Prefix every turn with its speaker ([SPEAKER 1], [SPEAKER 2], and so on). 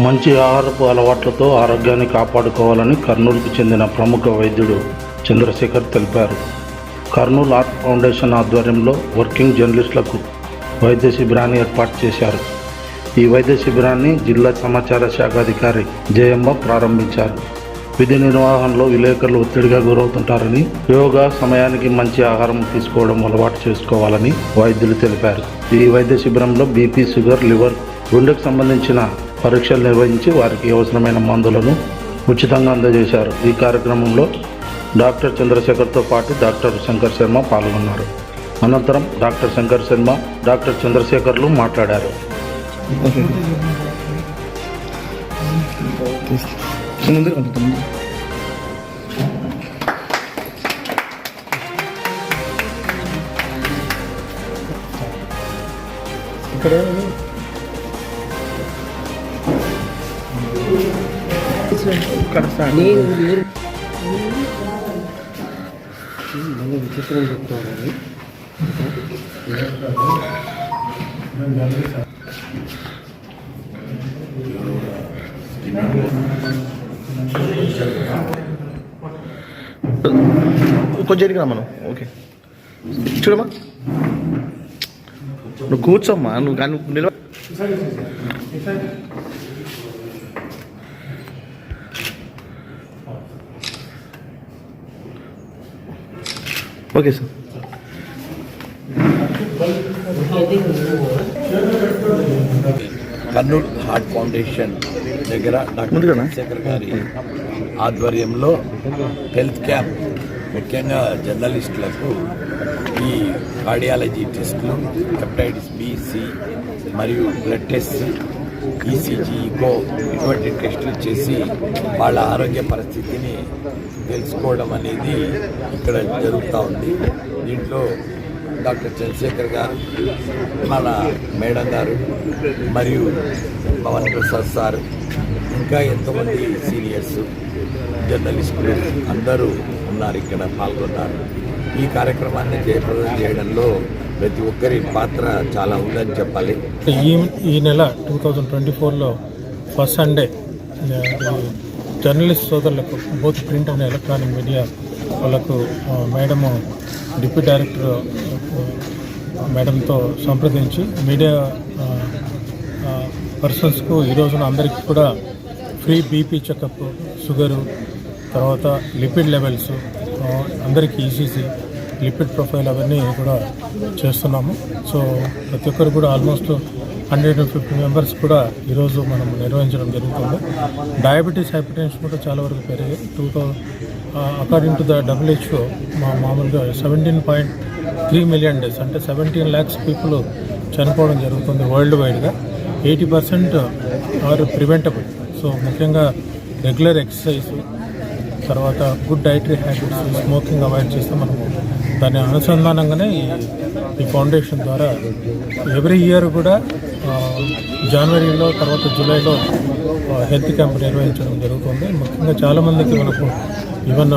[SPEAKER 1] మంచి ఆహారపు అలవాట్లతో ఆరోగ్యాన్ని కాపాడుకోవాలని కర్నూలుకు చెందిన ప్రముఖ వైద్యుడు చంద్రశేఖర్ తెలిపారు. కర్నూలు ఆర్ట్ ఫౌండేషన్ ఆధ్వర్యంలో వర్కింగ్ జర్నలిస్టులకు వైద్య శిబిరాన్ని ఏర్పాటు చేశారు. ఈ వైద్య శిబిరాన్ని జిల్లా సమాచార శాఖ అధికారి జయమ్మ ప్రారంభించారు. విధి నిర్వహణలో విలేకరులు ఒత్తిడిగా గురవుతుంటారని, యోగా, సమయానికి మంచి ఆహారం తీసుకోవడం అలవాటు చేసుకోవాలని వైద్యులు తెలిపారు. ఈ వైద్య శిబిరంలో బీపీ, షుగర్, లివర్, గుండెకు సంబంధించిన పరీక్షలు నిర్వహించి వారికి అవసరమైన మందులను ఉచితంగా అందజేశారు. ఈ కార్యక్రమంలో డాక్టర్ చంద్రశేఖర్తో పాటు డాక్టర్ శంకర్ శర్మ పాల్గొన్నారు. అనంతరం డాక్టర్ శంకర్ శర్మ, డాక్టర్ చంద్రశేఖర్లు మాట్లాడారు.
[SPEAKER 2] విచిత్రం చెప్తాను.
[SPEAKER 3] కొంచెం మనం ఓకే చూడమ్మా, నువ్వు కూర్చోమ్మా, నువ్వు కానీ నిలవ. Okay sir.
[SPEAKER 4] Kurnool heart foundation దగ్గర డాక్టర్ చంద్రశేఖర్ గారి ఆధ్వర్యంలో హెల్త్ క్యాంప్, ముఖ్యంగా జర్నలిస్టులకు ఈ కార్డియాలజీ టెస్టులు, హెపటైటిస్ బి, సి మరియు బ్లడ్ టెస్ట్, ఈసీజీ, ఈకో ఇటువంటి టెస్టులు చేసి వాళ్ళ ఆరోగ్య పరిస్థితిని తెలుసుకోవడం అనేది ఇక్కడ జరుగుతూ ఉంది. దీంట్లో డాక్టర్ చంద్రశేఖర్ గారు, మన మేడం గారు మరియు పవన్ ప్రసాద్ సార్, ఇంకా ఎంతోమంది సీనియర్స్ జర్నలిస్టులు అందరూ ఉన్నారు, ఇక్కడ పాల్గొన్నారు. ఈ కార్యక్రమాన్ని జయప్రదం చేయడంలో ప్రతి ఒక్కరి పాత్ర చాలా ఉందని చెప్పాలి.
[SPEAKER 2] ఈ నెల 2024లో ఫస్ట్ సండే జర్నలిస్ట్ సోదరులకు, both print and electronic media వాళ్ళకు మేడము డిప్యూటీ డైరెక్టర్ మేడంతో సంప్రదించి మీడియా పర్సన్స్కు ఈ రోజున అందరికీ కూడా ఫ్రీ బీపీ చెకప్, షుగరు, తర్వాత లిపిడ్ లెవెల్స్, అందరికీ ఈసీసీ, లిపిడ్ ప్రొఫైల్ అవన్నీ కూడా చేస్తున్నాము. సో ప్రతి ఒక్కరు కూడా ఆల్మోస్ట్ 150 మెంబర్స్ కూడా ఈరోజు మనం నిర్వహించడం జరుగుతుంది. డయాబెటీస్, హైపర్టెన్షన్ కూడా చాలా వరకు పెరిగాయి. అకార్డింగ్ టు ద WHO మామూలుగా 17.3 మిలియన్ డేస్, అంటే 17 lakhs పీపుల్ చనిపోవడం జరుగుతుంది వరల్డ్ వైడ్గా. 80% ఆర్ ప్రివెంటబుల్. సో ముఖ్యంగా రెగ్యులర్ ఎక్సర్సైజ్, తర్వాత good dietary habits, smoking avoid చేస్తే మనము దాని అనుసంధానంగానే ఈ ఫౌండేషన్ ద్వారా ఎవ్రీ ఇయర్ కూడా జనవరిలో, తర్వాత జూలైలో హెల్త్ క్యాంప్ నిర్వహించడం జరుగుతుంది. ముఖ్యంగా చాలామందికి మనకు ఈవెన్